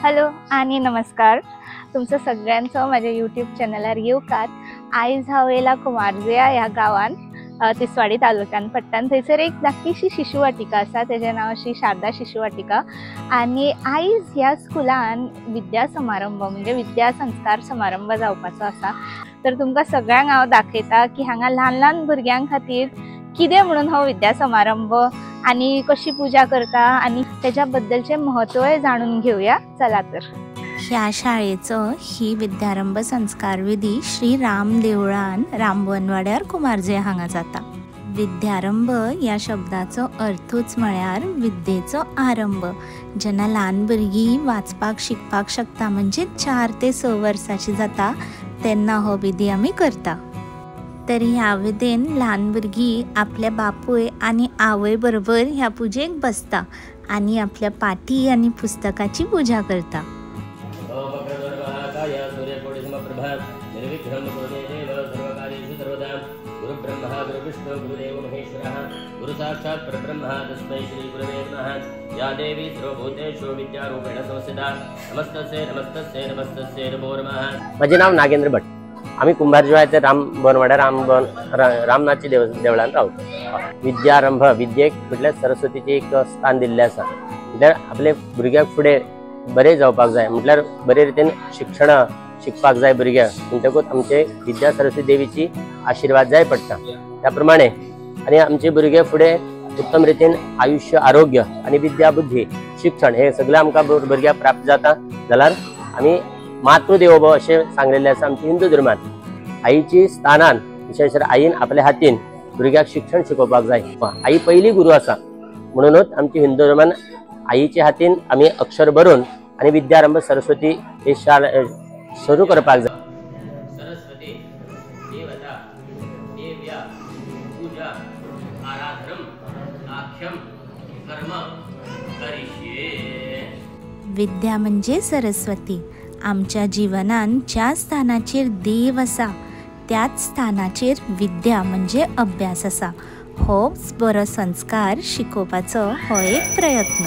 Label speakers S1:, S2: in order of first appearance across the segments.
S1: Hello आणि नमस्कार. तुमचं सगळ्यांचं माझ्या यूट्यूब चॅनलार येवकात. आयज हांव येला कुमारजुंव्या ह्या गांवान तिसवाडी तालुक्यान पडटा. थंयसर एक धाकटीशी शिशुवाटिका आसा, तेजें नांव श्री शारदा शिशुवाटिका. आनी आयज ह्या स्कुलान विद्या समारंभ म्हणजे विद्या संस्कार समारंभ जावपाचो आसा. तर तुमकां सगळ्यांक हांव दाखयता की हांगा ल्हान ल्हान भुरग्यां खातीर कितें म्हणून हो विद्या समारंभ आणि कशी पूजा करता आणि त्याच्या बद्दलचे महत्वय जाणून घेऊया. चला तर.
S2: ह्या शाळेचो ही विद्यारंभ संस्कार विधी श्री राम देवळान रामबनवाड्यार कुमारजे हांगा जाता. विद्यारंभ या शब्दाचो अर्थूच म्हळ्यार विद्येचो आरंभ. जेन्ना ल्हान भुरगीं वाचपाक शिकपाक शकता म्हणजे 4 ते 6 वर्सांची जाता तेन्ना हो विधी आमी करता. तर ह्या विधेन ल्हान भुरगीं आपल्या बापूय आनी आवय बरोबर ह्या पुजेक बसता आनी आपल्या पाटी आनी पुस्तकाची पूजा करता.
S3: गुरु साक्षात परब्रह्म तस्मै श्री गुरवे नमः. या देवी सर्वभूतेषु विद्यारूपेण संस्थिता. नमस्तस्यै नमस्तस्यै नमस्तस्यै नमो नमः. माझे नाव नागेंद्र भट. आम्ही कुंभारजुंव्या ते रामबनवाड्या रामनाथची देवळान रावता. विद्यारंभ विद्येक म्हटल्यार सरस्वतीचे एक स्थान दिल्लें आसा. म्हटल्यार आपले भुरग्याक फुडें बरें जावपाक जाय, म्हटल्यार बरे रितीन शिक्षण शिकपाक जाय भुरग्याक, म्हणटकूच आमचे विद्या सरस्वती देवीची आशीर्वाद जाय पडटा. त्या प्रमाणे आनी आमचे भुरगे फुडें उत्तम रितीन आयुष्य आरोग्य आनी विद्या बुद्धी शिक्षण हे सगळें आमकां भुरग्याक प्राप्त जाता जाल्यार आमी मातृदेवोभव अशें सांगलेलें आसा आमच्या हिंदू धर्मान. आईची स्थानान विशेष आईन आपल्या हातीन भुरग्याक शिक्षण शिकोवपाक जाय. आई पहिली गुरु आसा म्हणूनच आमच्या हिंदू धर्मान आईच्या हातीन आमी अक्षर बरोवन आनी विद्यारंभ सरस्वती हे शाळा सुरू करपाक जाय. सरस्वती देवता देव्या पूजा आराधनम आख्यम कर्म करिष्ये.
S2: विद्या म्हणजे सरस्वती. आमच्या जीवनान ज्या स्थानाचेर देव आसा त्याच स्थानाचेर विद्या म्हणजे अभ्यास आसा. होच बरो संस्कार शिकोवपाचो हो एक प्रयत्न.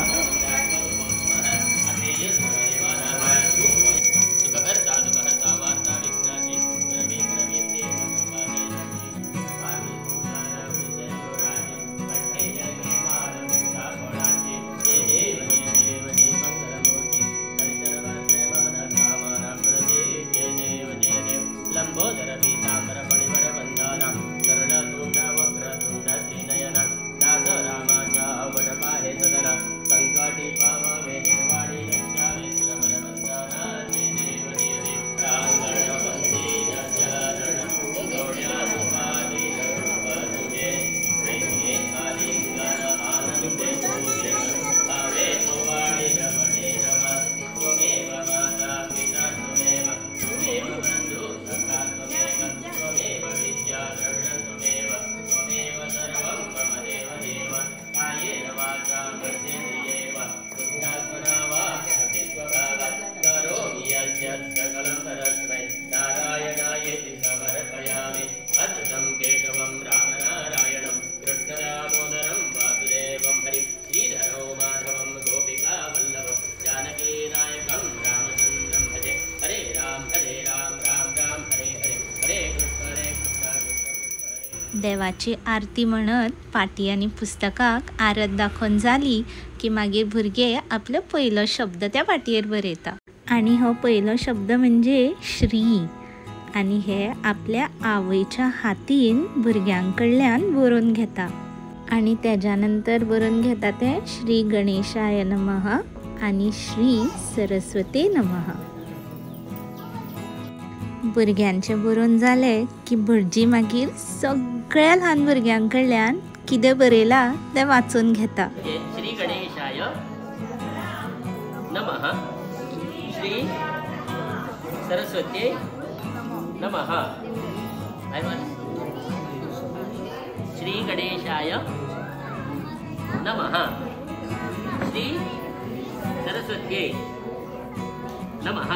S3: लंबोदर पीतांबर फणिवर वंदना सरलतुंड वक्रतुंड श्रीनयन दास रामाच्या वट पाहे सदना संकटी पाववे निर्वाणी रक्षावे सुरवर वंदना जय देव जय देव प्रांगण वंदे शरण गौड्या सुपादी तुझे प्रेमे आलिंगन आनंदे पूजे भावे सुवाणी रमणे रम त्वमेव माता पिता त्वमेव त्वमेव बंधु त्वमेव विद्या द्रविणं त्वमेव सर्वं मम देव देव. कायेन वाचा मनसेन्द्रियेव बुद्ध्यात्मना वा स्वभावात् करोमि यद्यत् सकलं परस्मै नारायणायेति समर्पयामि. अच्युतं केशवं रामनारायणं कृष्णदामोदरं वासुदेवं हरिं श्रीधरो माधवं गोपिकावल्लभं जानकीनायकं रामचन्द्रं भजे. हरे राम राम राम हरे हरे हरे कृष्ण हरे कृष्ण.
S2: देवाची आरती म्हणत पाटी आनी पुस्तकाक आरत दाखोवन जाली की मागीर भुरगे आपलो पयलो शब्द त्या पाटयेर बरयता. आनी हो पयलो शब्द म्हणजे श्री. आनी हे आपल्या आवयच्या हातीन भुरग्यां कडल्यान बरोवन घेता. आनी तेज्या नंतर बरोवन घेता ते श्री गणेशाय नमः आनी श्री सरस्वती नमः. भुरग्यांचे बरोवन जाले की भटजी मागीर सगळ्या ल्हान भुरग्यां कडल्यान कितें बरयला तें वाचून घेता.
S3: श्री गणेशाय नमः श्री सरस्वती नमः. श्री गणेशाय नमः श्री सरस्वती नमः.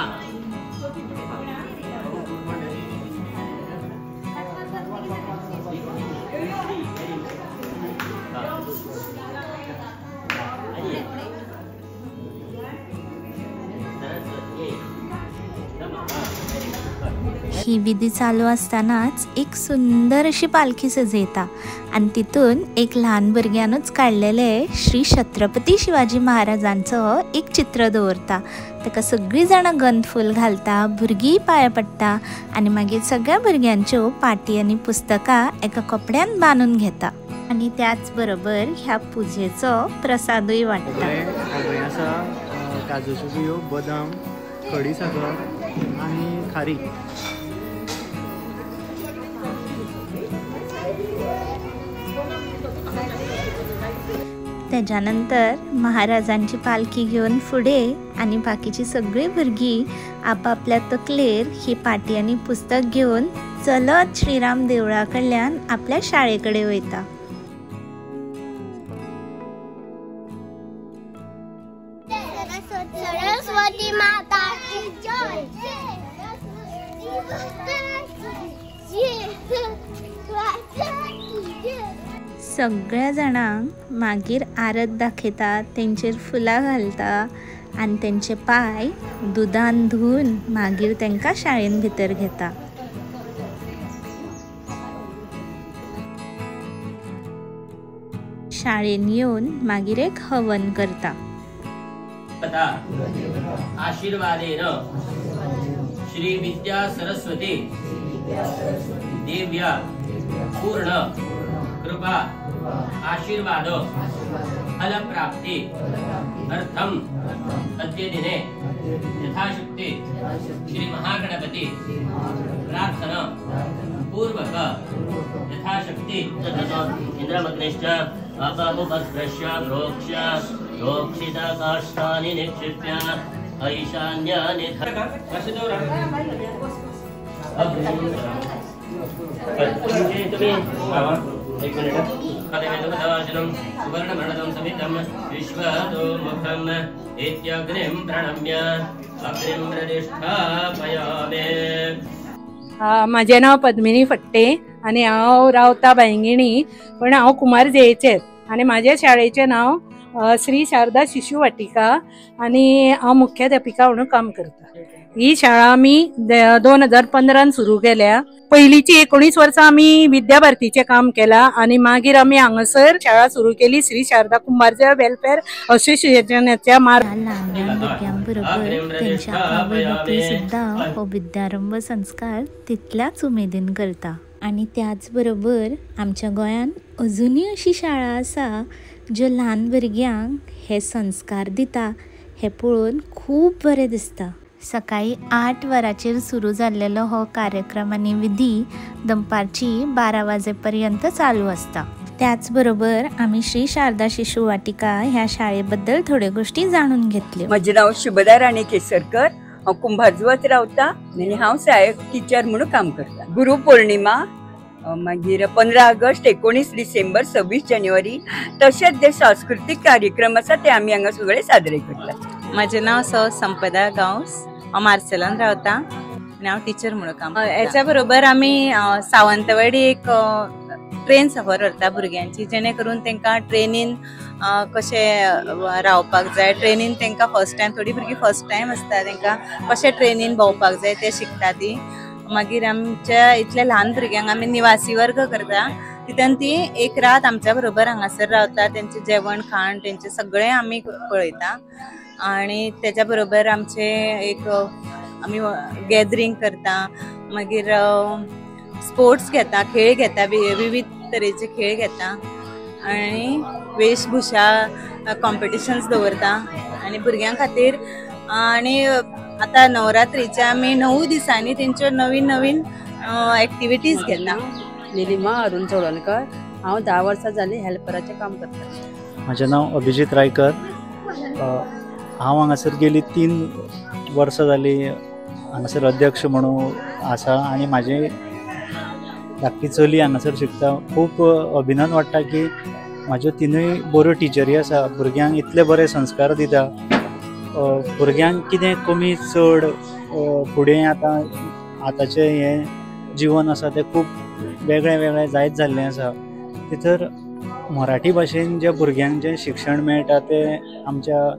S2: ही विधी चालू असतानाच एक सुंदर अशी पालखी सजयता आणि तितून एक ल्हान भुरग्यानूच काढलेले श्री छत्रपती शिवाजी महाराजांचं एक चित्र दवरता। ताका सगळीं जाणां गंधफूल घालता, भुरगीं पांया पडटा आणि मागीर सगळ्या भुरग्यांच्यो पाटी आनी पुस्तकां एका कपड्यान बांदून घेता आणि त्याच बरोबर ह्या पुजेचो प्रसादूय वांटता।
S4: काजूच्यो बियो, बदाम, खडीसाकर आणि खारीक।
S2: त्याच्यानंतर महाराजांची पालखी घेऊन फुडे आणि बाकीची सगळी भुरगीं आपापल्या तकलेर ही पाटी आणि पुस्तक घेऊन चलत श्रीराम देवळा कडल्यान आपल्या शाळेकडे वयता।
S5: सरस्वती माता की जय।
S2: सगळ्या जाणांक मागीर आरत दाखयता, तेंचेर फुलां घालता आणि तेंचे पाय दुदान धुवन मागीर तेंकां शाळेन भितर घेता। शाळेन येवन मागीर एक हवन करता।
S3: आशीर्वादेन श्री विद्या सरस्वती देव्या पूर्ण कृपा आशीर्वाद फलप्राप्ति अर्थम अद्य दिने यथाशक्ति श्री महागणपति प्रार्थना पूर्वक यथाशक्ति इंद्रमग्निश्च अपामुपस्पृश्य प्रोक्ष्य रोक्षिता काष्ठानि निक्षिप्य ऐशान्यानि एक मिनिट सुवर्णमण्डलं समितं विश्वतोमुखम् इत्यग्निं प्रणम्य अग्निं प्रतिष्ठापयामि।
S6: माझे नाव पद्मिनी फट्टे आणि हांव रावता भायंगिणी, पण हांव कुमारजेचें आणि माझ्या शाळेचे नाव श्री शारदा शिशु वाटिका आणि हांव मुख्याध्यापिका म्हणून काम करता। ही शाळा आमी 2015 सुरू केल्या। पहिलीची 19 वर्सां आमी विद्याभारतीचे काम केला आणि मागीर आमी हांगासर शाळा सुरू केली श्री शारदा कुंभारजे वेलफेअर असोसिएशनाच्या
S2: भुरग्यांबरोबर त्यांच्या आवय सुद्धा हो विद्यारंभ संस्कार तितल्याच उमेदीन करता। आणि त्याच बरोबर आमच्या गोंयान अजुनूय अशी शाळा आसा ज्यो ल्हान भुरग्यांक हे संस्कार दिता। हे पळोवन खूब बरें दिसता। सकाळी 8 वरांचेर सुरू जाल्लेलो हो कार्यक्रम आणि विधी दनपारची 12 वाजेपर्यंत चालू असता। त्याच बरोबर आम्ही श्री शारदा शिशु वाटिका ह्या शाळेबद्दल थोड्यो गोष्टी जाणून घेतल्यो।
S7: माझे नाव शुभदा राणी केसरकर, हांव कुंभारजुवात रावता आणि हांव सहाय्यक टीचर म्हणून काम करता। गुरु पौर्णिमा, मागीर 15 ऑगस्ट, 19 डिसेंबर, 26 जानेवारी तशेंच जे सांस्कृतिक कार्यक्रम आसा ते आमी हांगा सगळे साजरे करतात।
S8: माझे नाव संपदा गांवस, हांव मार्सेलान रावता आणि हांव टीचर म्हणून काम करता। याच्या बरोबर आमी सावंतवाडी एक ट्रेन सफर करता भुरग्यांची, जेणे करून तांकां ट्रेनीन कशें रावपाक जाय, ट्रेनीन तांकां फर्स्ट टायम, थोडी भुरगीं फर्स्ट टायम आसता, तांकां कशें ट्रेनीन भोंवपाक जाय ते शिकता ती। मागीर आमच्या इतल्या ल्हान भुरग्यांक आमी निवासी वर्ग करता, तितून ती एक रात आमच्या बरोबर हांगासर रावता, तेंचें जेवण खाण तेंचें सगळें आमी पळयता। आणि त्याच्या बरोबर आमचे एक आमी गॅदरिंग करता, मागीर स्पोर्ट्स घेता, खेळ घेता, विविध तरेचे खेळ घेता आणि वेशभूषा कॉम्पिटिशन्स दवरता आणि भुरग्यां खातीर। आणि आता नवरात्रीच्या आमी 9 दिसांनी तेंच्यो नवीन नवीन ॲक्टिविटीज घेता।
S9: निलिमा अरुण चोडणकर, हांव 10 वर्सां जालीं हेल्पराचें काम करता।
S4: माझे नाव अभिजित रायकर, हांव हांगासर गेली 3 वर्सां जालीं हांगासर अध्यक्ष म्हणून आसा आणि माझे धाकटी चली हांगासर शिकता। खूब अभिनंदन वाटता की म्हाज्यो 3य बऱ्यो टिचरी आसा, भुरग्यांक इतले बरे संस्कार दिता। भुरग्यांक कितें कमी चड फुडें आतांचें हें जीवन आसा तें खूब वेगळें वेगळें जायत जाल्लें आसा। भितर मराठी भाशेन ज्या भुरग्यांक जें शिक्षण मेळटा तें आमच्या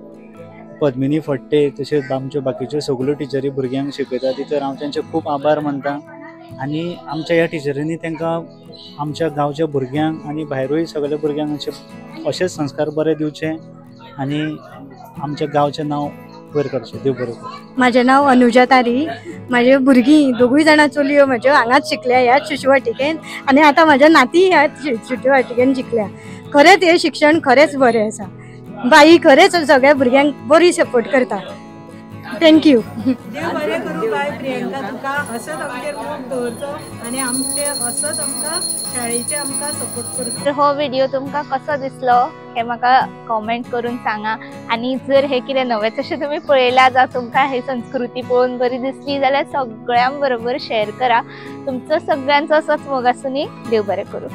S4: पद्मिनी फट्टे तशेंच आमच्यो बाकीच्यो सगळ्यो टिचरी भुरग्यांक शिकयता, तितर हांव तेंचे खूब आभार मानता। आणि आमच्या ह्या टिचरींनी तांकां आमच्या गांवच्या भुरग्यांक आणि भायरूय सगळ्या भुरग्यांक अशेच संस्कार बरे दिवचे आणि आमच्या गांवचें नांव वयर करचें. देव बरें करूं.
S10: माझे नाव अनुजा तारी. माझे भुरगीं दोगूय जाणां चलयो म्हज्यो हांगाच शिकल्या ह्याच शिशुवाटिकेन आणि आता माझ्या नाती ह्याच शिशुवाटिकेन शिकल्या. खरेंच हे शिक्षण खरेंच बरें आसा. बाई खरेंच सगळ्या भुरग्यांक बरी सपोर्ट करता. थँक्यू.
S6: देव बरें करूं बाय प्रियंका, तुका असंच आमचेर मोग दवरचो आनी आमचे असंच आमकां शाळेचे आमकां सपोर्ट करचो.
S1: तर हो व्हिडिओ तुमकां कसो दिसलो हे म्हाका कॉमेंट करून सांगा. आणि जर हे कितें नवेंच अशें तुमी पळयला जावं तुमकां ही संस्कृती पळोवन बरी दिसली जाल्यार सगळ्यां बरोबर शेअर करा. तुमचो सगळ्यांचो असोच मोग आसूं नी. देव बरें करूं.